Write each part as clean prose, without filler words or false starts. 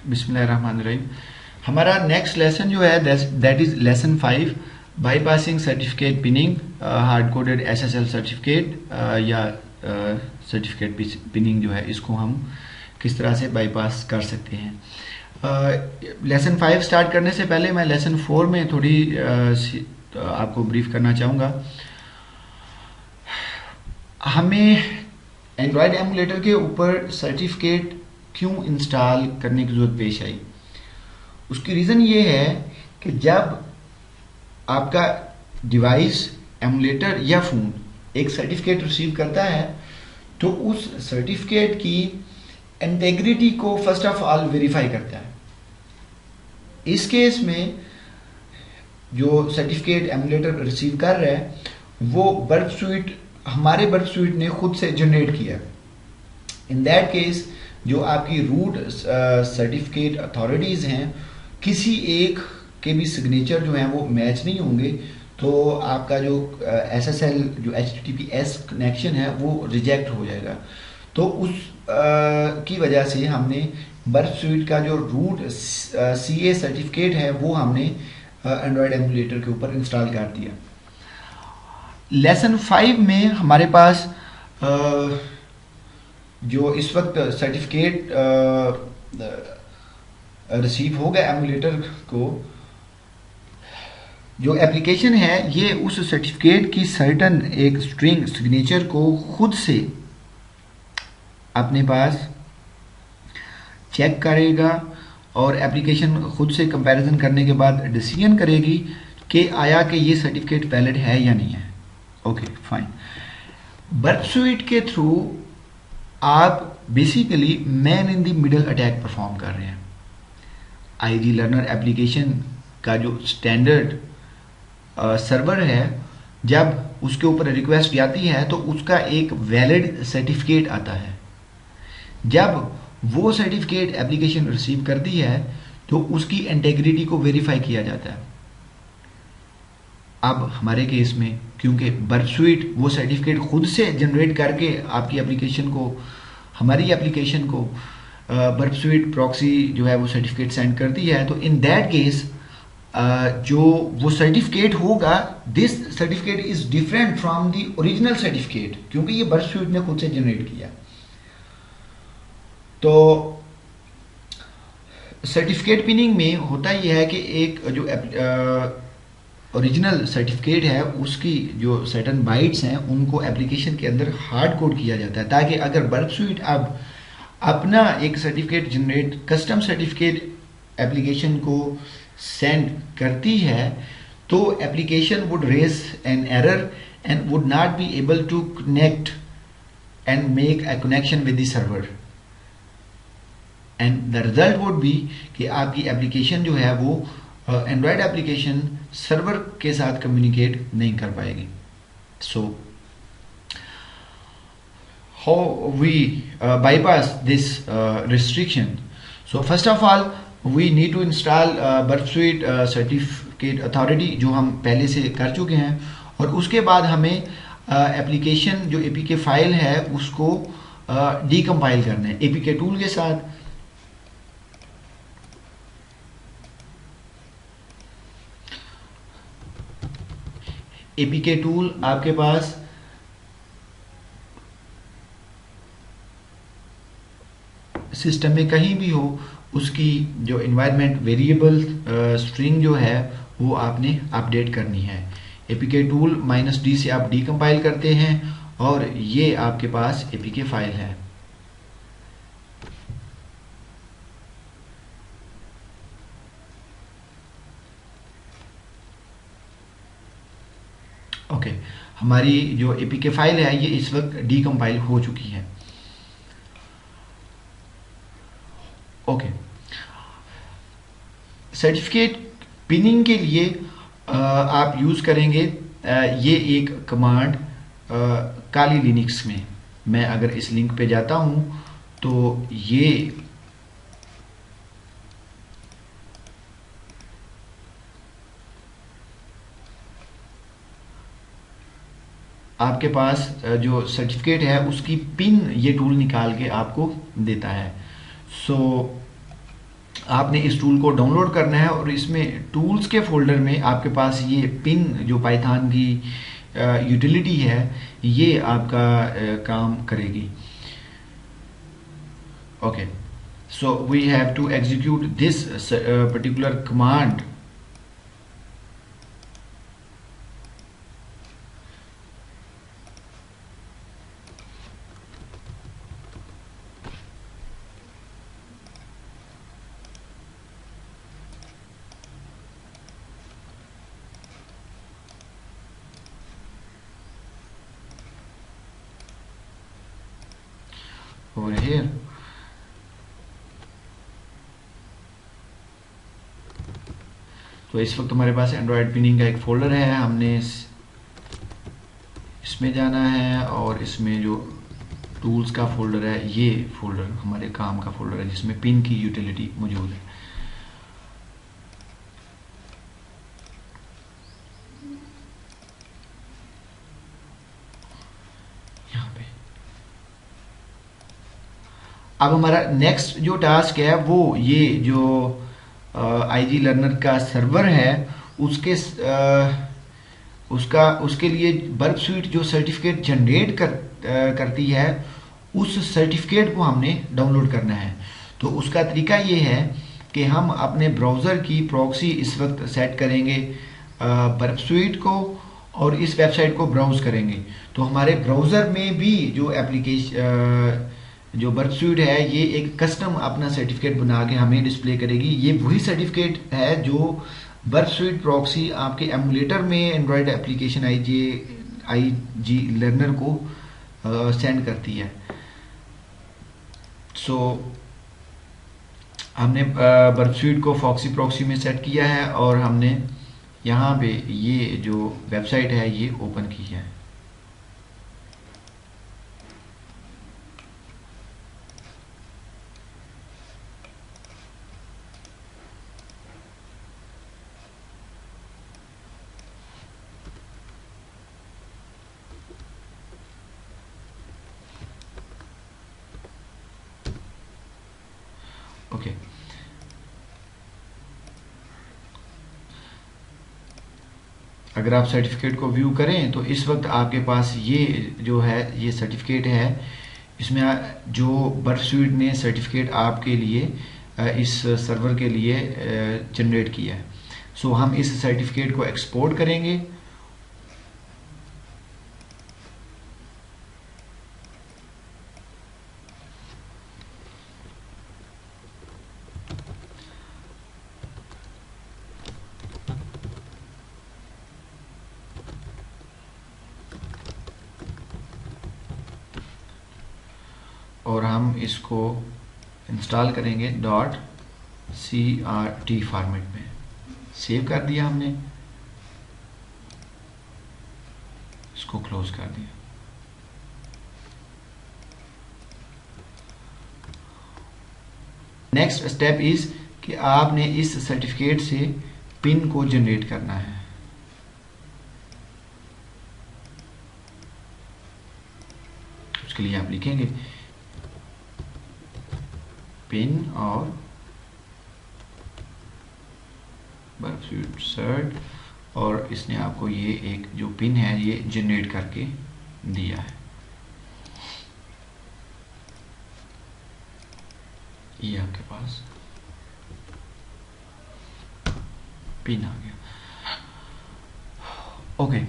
बिस्मिल्लाहिर्रहमानिर्रहीम। हमारा next lesson जो है that is lesson 5, bypassing certificate pinning, hard coded SSL certificate या सर्टिफिकेट पिनिंग जो है इसको हम किस तरह से बाईपास कर सकते हैं। लेसन 5 स्टार्ट करने से पहले मैं लेसन 4 में थोड़ी आपको ब्रीफ करना चाहूँगा। हमें एंड्रॉयड एमुलेटर के ऊपर सर्टिफिकेट क्यों इंस्टॉल करने की ज़रूरत पेश आई। उसकी रीज़न ये है कि जब आपका डिवाइस, एमुलेटर या फ़ोन एक सर्टिफिकेट रिसीव करता है तो उस सर्टिफिकेट की इंटेग्रिटी को फर्स्ट ऑफ ऑल वेरीफाई करता है। इस केस में जो सर्टिफिकेट एमुलेटर रिसीव कर रहा है वो बर्फ स्वीट, हमारे बर्फ स्वीट ने खुद से जनरेट किया। इन दैट केस जो आपकी रूट सर्टिफिकेट अथॉरिटीज़ हैं, किसी एक के भी सिग्नेचर जो हैं वो मैच नहीं होंगे, तो आपका जो SSL जो HTTPS कनेक्शन है वो रिजेक्ट हो जाएगा। तो उस की वजह से हमने बर्फ स्वीट का जो रूट CA सर्टिफिकेट है वो हमने एंड्रॉयड एमुलेटर के ऊपर इंस्टॉल कर दिया। लेसन 5 में हमारे पास जो इस वक्त सर्टिफिकेट रिसीव हो गया एमुलेटर को, जो एप्लीकेशन है ये उस सर्टिफिकेट की सर्टन एक स्ट्रिंग सिग्नेचर को खुद से अपने पास चेक करेगा और एप्लीकेशन खुद से कंपैरिजन करने के बाद डिसीजन करेगी कि आया कि ये सर्टिफिकेट वैलिड है या नहीं है। Okay fine. बर्फ स्वीट के थ्रू आप basically man in the middle attack perform कर रहे हैं। IG लर्नर एप्लीकेशन का जो स्टैंडर्ड सर्वर है, जब उसके ऊपर रिक्वेस्ट जाती है तो उसका एक वैलिड सर्टिफिकेट आता है। जब वो सर्टिफिकेट एप्लीकेशन रिसीव करती है तो उसकी इंटेग्रिटी को वेरीफाई किया जाता है। अब हमारे केस में क्योंकि बर्फ स्वीट वो सर्टिफिकेट खुद से जनरेट करके आपकी एप्लीकेशन को, हमारी एप्लीकेशन को बर्फ स्वीट प्रॉक्सी जो है वो सर्टिफिकेट सेंड करती है, तो इन दैट केस जो वो सर्टिफिकेट होगा, this certificate is different from the original certificate, क्योंकि ये बर्फ स्वीट ने खुद से जनरेट किया। तो सर्टिफिकेट पिनिंग में होता यह है कि एक जो ओरिजिनल सर्टिफिकेट है उसकी जो सर्टन बाइट्स हैं उनको एप्लीकेशन के अंदर हार्ड कोड किया जाता है, ताकि अगर बर्फ स्वीट अब अपना एक certificate generate, custom certificate application को सेंड करती है तो application would raise an error and would not be able to connect and make a connection with the server, and the result would be कि आपकी application जो है वो Android application server के साथ कम्युनिकेट नहीं कर पाएगी। So how we bypass this restriction? So first of all we need to install बर्फ स्वीट सर्टिफिकेट अथॉरिटी, जो हम पहले से कर चुके हैं, और उसके बाद हमें एप्लीकेशन जो APK फाइल है उसको डीकम्पाइल करना है APK टूल के साथ। APK टूल आपके पास सिस्टम में कहीं भी हो, उसकी जो इन्वायरमेंट वेरिएबल स्ट्रिंग जो है वो आपने अपडेट करनी है। APK टूल -D से आप डीकम्पाइल करते हैं और ये आपके पास APK फाइल है। ओके, हमारी जो APK फाइल है ये इस वक्त डीकम्पाइल हो चुकी है। ओके, सर्टिफिकेट पिनिंग के लिए आप यूज़ करेंगे ये एक कमांड काली लिनक्स में। मैं अगर इस लिंक पे जाता हूँ तो ये आपके पास जो सर्टिफिकेट है उसकी पिन ये टूल निकाल के आपको देता है। सो आपने इस टूल को डाउनलोड करना है और इसमें टूल्स के फोल्डर में आपके पास ये पिन जो पाइथन की यूटिलिटी है ये आपका काम करेगी। Okay, so we have to execute this particular command. Over here, तो इस वक्त हमारे पास एंड्रॉयड पिनिंग का एक फोल्डर है, हमने इसमें जाना है और इसमें जो टूल्स का फोल्डर है ये फोल्डर हमारे काम का फोल्डर है जिसमें पिन की यूटिलिटी मौजूद है। यहाँ पे अब हमारा नेक्स्ट जो टास्क है वो ये जो आईजी लर्नर का सर्वर है उसके लिए बर्ब स्वीट जो सर्टिफिकेट जनरेट करती है उस सर्टिफिकेट को हमने डाउनलोड करना है। तो उसका तरीका ये है कि हम अपने ब्राउज़र की प्रॉक्सी इस वक्त सेट करेंगे बर्ब स्वीट को और इस वेबसाइट को ब्राउज करेंगे। तो हमारे ब्राउज़र में भी जो एप्लीकेशन जो बर्ब स्वीट है ये एक कस्टम अपना सर्टिफिकेट बना के हमें डिस्प्ले करेगी। ये वही सर्टिफिकेट है जो बर्ब स्वीट प्रॉक्सी आपके एमुलेटर में एंड्रॉयड एप्लीकेशन आईजी लर्नर को सेंड करती है। सो हमने बर्ब स्वीट को फॉक्सी प्रॉक्सी में सेट किया है और हमने यहाँ पे ये जो वेबसाइट है ये ओपन की है। ओके, अगर आप सर्टिफिकेट को व्यू करें तो इस वक्त आपके पास ये जो है ये सर्टिफिकेट है। इसमें जो बर्ब स्वीट ने सर्टिफिकेट आपके लिए इस सर्वर के लिए जनरेट किया है। सो हम इस सर्टिफिकेट को एक्सपोर्ट करेंगे और हम इसको इंस्टॉल करेंगे .crt फॉर्मेट में। सेव कर दिया हमने, इसको क्लोज कर दिया। नेक्स्ट स्टेप इज कि आपने इस सर्टिफिकेट से पिन को जनरेट करना है। उसके लिए आप लिखेंगे पिन और बर्ब स्वीट सर्ट और इसने आपको ये एक जो पिन है ये जनरेट करके दिया है। ये आपके पास पिन आ गया। ओके,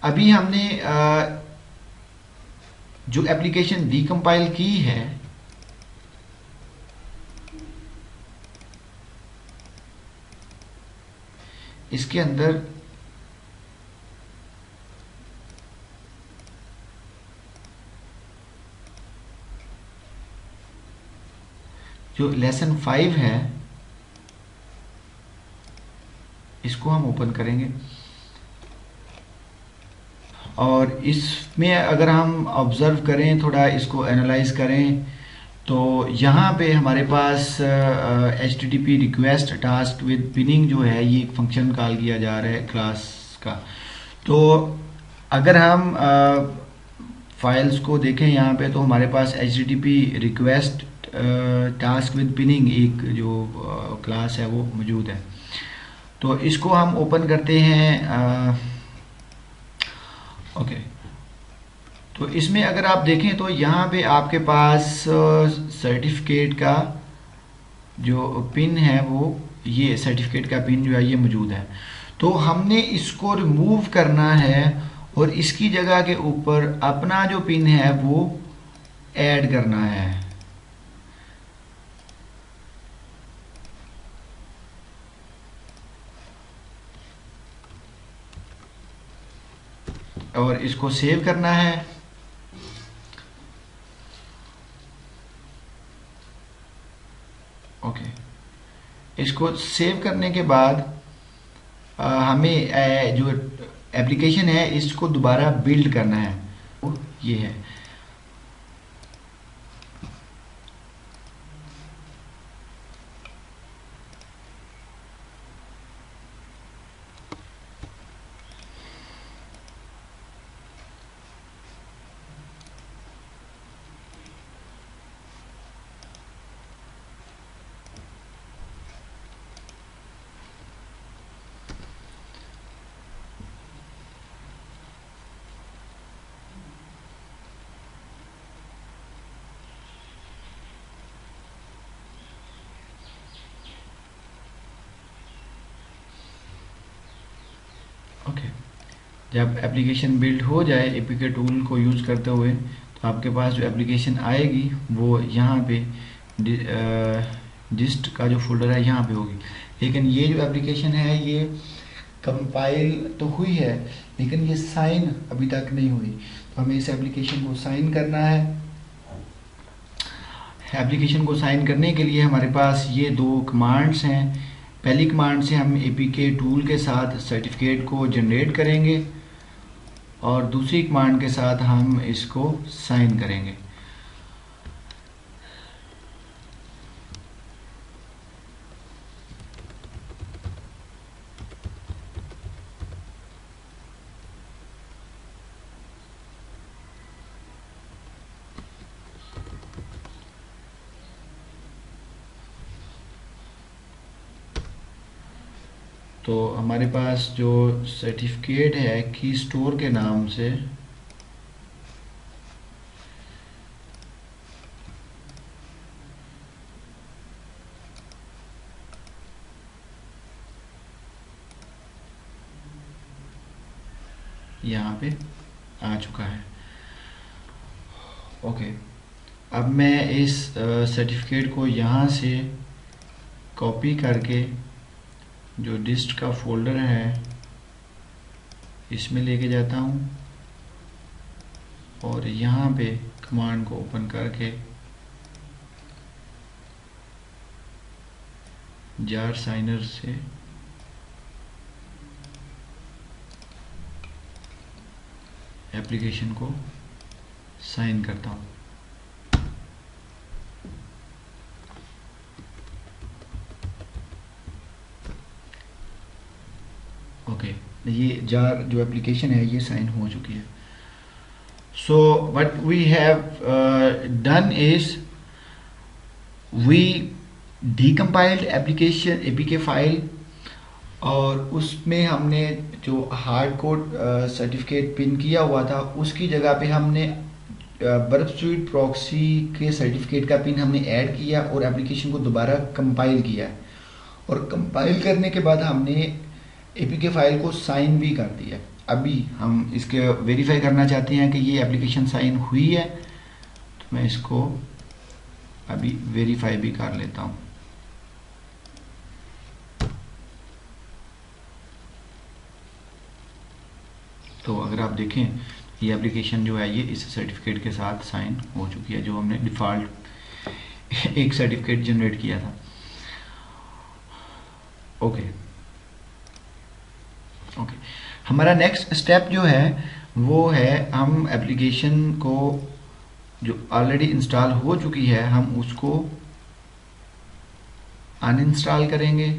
अभी हमने जो एप्लीकेशन डीकंपाइल की है इसके अंदर जो लेसन 5 है इसको हम ओपन करेंगे और इसमें अगर हम ऑब्जर्व करें, थोड़ा इसको एनालाइज करें तो यहाँ पे हमारे पास HTTP request task with pinning जो है ये एक फंक्शन कॉल किया जा रहा है क्लास का। तो अगर हम फाइल्स को देखें यहाँ पे, तो हमारे पास HTTP request task with pinning एक जो क्लास है वो मौजूद है। तो इसको हम ओपन करते हैं। ओके, तो इसमें अगर आप देखें तो यहाँ पे आपके पास सर्टिफिकेट का जो पिन है वो, ये सर्टिफिकेट का पिन जो है ये मौजूद है। तो हमने इसको रिमूव करना है और इसकी जगह के ऊपर अपना जो पिन है वो ऐड करना है। और इसको सेव करना है। ओके, इसको सेव करने के बाद हमें जो एप्लीकेशन है इसको दोबारा बिल्ड करना है। ये है, ओके। जब एप्लीकेशन बिल्ड हो जाए एपीके टूल को यूज़ करते हुए, तो आपके पास जो एप्लीकेशन आएगी वो यहाँ पे डिस्ट का जो फोल्डर है यहाँ पे होगी। लेकिन ये जो एप्लीकेशन है ये कंपाइल तो हुई है, लेकिन ये साइन अभी तक नहीं हुई। तो हमें इस एप्लीकेशन को साइन करना है। एप्लीकेशन को साइन करने के लिए हमारे पास ये दो कमांड्स हैं। पहली कमांड से हम एपीके टूल के साथ सर्टिफिकेट को जनरेट करेंगे और दूसरी कमांड के साथ हम इसको साइन करेंगे। तो हमारे पास जो सर्टिफिकेट है की स्टोर के नाम से, यहाँ पे आ चुका है। ओके, अब मैं इस सर्टिफिकेट को यहाँ से कॉपी करके जो डिस्ट का फोल्डर है इसमें लेके जाता हूँ और यहाँ पे कमांड को ओपन करके जार साइनर से एप्लीकेशन को साइन करता हूँ। ओके, ये जार जो एप्लीकेशन है ये साइन हो चुकी है। So what we have done is we decompiled application APK file और उसमें हमने जो हार्ड कोड सर्टिफिकेट पिन किया हुआ था उसकी जगह पे हमने बर्फ स्वीट प्रॉक्सी के सर्टिफिकेट का पिन हमने ऐड किया और एप्लीकेशन को दोबारा कंपाइल किया। और कंपाइल करने के बाद हमने एपीके फाइल को साइन भी कर दिया। अभी हम इसके वेरीफाई करना चाहते हैं कि ये एप्लीकेशन साइन हुई है, तो मैं इसको अभी वेरीफाई भी कर लेता हूँ। तो अगर आप देखें ये एप्लीकेशन जो है ये इस सर्टिफिकेट के साथ साइन हो चुकी है, जो हमने डिफ़ॉल्ट एक सर्टिफिकेट जनरेट किया था। ओके, हमारा नेक्स्ट स्टेप जो है वो है हम एप्लीकेशन को जो ऑलरेडी इंस्टॉल हो चुकी है हम उसको अनइंस्टॉल करेंगे।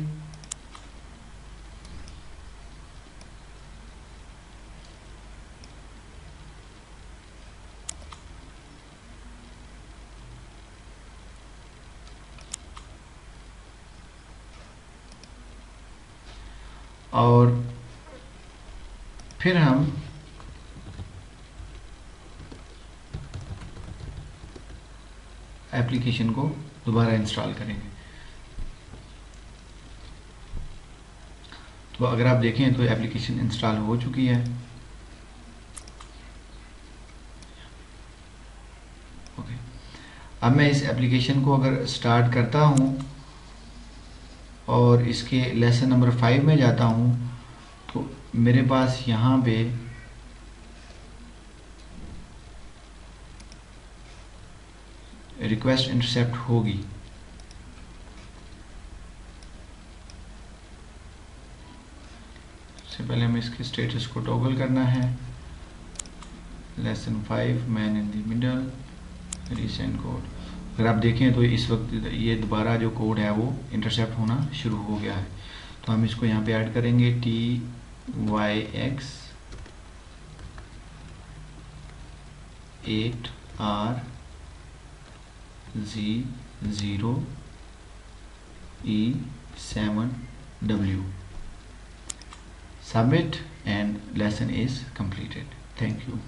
और फिर हम एप्लीकेशन को दोबारा इंस्टॉल करेंगे। तो अगर आप देखें तो एप्लीकेशन इंस्टॉल हो चुकी है। ओके, अब मैं इस एप्लीकेशन को अगर स्टार्ट करता हूं और इसके लेसन नंबर 5 में जाता हूं तो मेरे पास यहाँ पे रिक्वेस्ट इंटरसेप्ट होगी। सबसे पहले हमें इसके स्टेटस को टॉगल करना है। Lesson 5 man in the middle recent code. अगर आप देखें तो इस वक्त ये दोबारा जो कोड है वो इंटरसेप्ट होना शुरू हो गया है। तो हम इसको यहाँ पे ऐड करेंगे TYX 8RZ0E7W। Submit and lesson is completed. Thank you.